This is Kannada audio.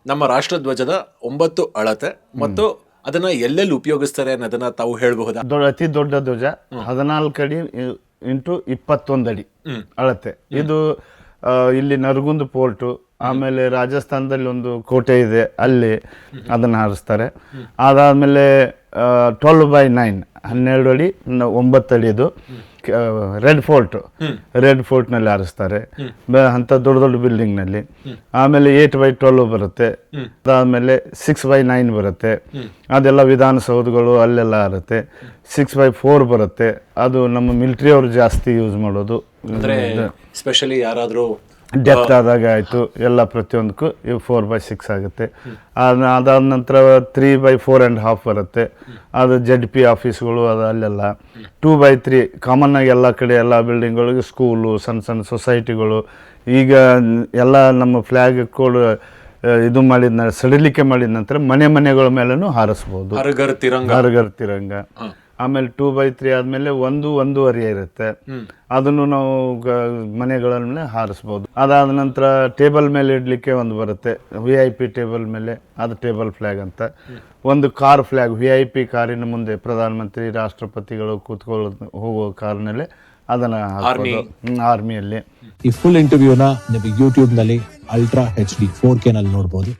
ನಮ್ಮ ರಾಷ್ಟ್ರಧ್ವಜದ 9 ಅಳತೆ ಮತ್ತು ಅದನ್ನ ಎಲ್ಲೆಲ್ಲಿ ಉಪಯೋಗಿಸ್ತಾರೆ ಅನ್ನೋದನ್ನ ತಾವು ಹೇಳಬಹುದಾ? ಅತಿ ದೊಡ್ಡ ಧ್ವಜ 14 ಅಡಿ ಇಂಟು 21 ಅಡಿ ಅಳತೆ. ಇದು ಇಲ್ಲಿ ನರಗುಂದ ಪೋರ್ಟು, ಆಮೇಲೆ ರಾಜಸ್ಥಾನದಲ್ಲಿ ಒಂದು ಕೋಟೆ ಇದೆ, ಅಲ್ಲಿ ಅದನ್ನು ಹಾರಿಸ್ತಾರೆ. ಅದಾದಮೇಲೆ 12/9 12 ಅಡಿ 9 ಅಡಿದು ರೆಡ್ ಫೋರ್ಟ್ನಲ್ಲಿ ಹಾರಿಸ್ತಾರೆ, ಅಂಥ ದೊಡ್ಡ ದೊಡ್ಡ ಬಿಲ್ಡಿಂಗ್ನಲ್ಲಿ. ಆಮೇಲೆ 8/12 ಬರುತ್ತೆ, ಅದಾದಮೇಲೆ 6/9 ಬರುತ್ತೆ, ಅದೆಲ್ಲ ವಿಧಾನಸೌಧಗಳು ಅಲ್ಲೆಲ್ಲ ಇರುತ್ತೆ. 6/4 ಬರುತ್ತೆ, ಅದು ನಮ್ಮ ಮಿಲಿಟ್ರಿ ಅವರು ಜಾಸ್ತಿ ಯೂಸ್ ಮಾಡೋದು. ಅಂದ್ರೆ ಸ್ಪೆಷಲಿ ಯಾರಾದರೂ ಡೆತ್ ಆದಾಗ ಆಯಿತು, ಎಲ್ಲ ಪ್ರತಿಯೊಂದಕ್ಕೂ ಇವು 4/6 ಆಗುತ್ತೆ. ಅದಾದ ನಂತರ 3/4.5 ಬರುತ್ತೆ, ಅದು ZP ಆಫೀಸ್ಗಳು ಅದು ಅಲ್ಲೆಲ್ಲ. 2/3 ಕಾಮನ್ ಆಗಿ ಎಲ್ಲ ಕಡೆ ಎಲ್ಲ ಬಿಲ್ಡಿಂಗ್ಗಳಿಗೆ, ಸ್ಕೂಲು, ಸಣ್ಣ ಸಣ್ಣ ಸೊಸೈಟಿಗಳು. ಈಗ ಎಲ್ಲ ನಮ್ಮ ಫ್ಲ್ಯಾಗ್ ಕೋಡ್ ಇದು ಮಾಡಿದ ಸಡಿಲಿಕೆ ಮಾಡಿದ ನಂತರ ಮನೆಗಳ ಮೇಲೂ ಹಾರಿಸ್ಬೋದು, ಹರ್ ಘರ್ ತಿರಂಗ. ಆಮೇಲೆ 2/3 ಆದಮೇಲೆ 1.5 ಇರುತ್ತೆ, ಅದನ್ನು ನಾವು ಮನೆಗಳ ಮೇಲೆ ಹಾರಿಸ್ಬೋದು. ಅದಾದ ನಂತರ ಟೇಬಲ್ ಮೇಲೆ ಇಡಲಿಕ್ಕೆ ಒಂದು ಬರುತ್ತೆ, VIP ಟೇಬಲ್ ಮೇಲೆ, ಅದು ಟೇಬಲ್ ಫ್ಲ್ಯಾಗ್ ಅಂತ. ಒಂದು ಕಾರ್ ಫ್ಲ್ಯಾಗ್, VIP ಕಾರಿನ ಮುಂದೆ ಪ್ರಧಾನಮಂತ್ರಿ, ರಾಷ್ಟ್ರಪತಿಗಳು ಹೋಗೋ ಕಾರ್ನಲ್ಲಿ ಅದನ್ನು ಹಾಕ್ಬೋದು ಆರ್ಮಿಯಲ್ಲಿ. ಈ ಫುಲ್ ಇಂಟರ್ವ್ಯೂನ ನೀವು ಯೂಟ್ಯೂಬ್ನಲ್ಲಿ Ultra HD 4K ನಲ್ಲಿ ನೋಡ್ಬೋದು.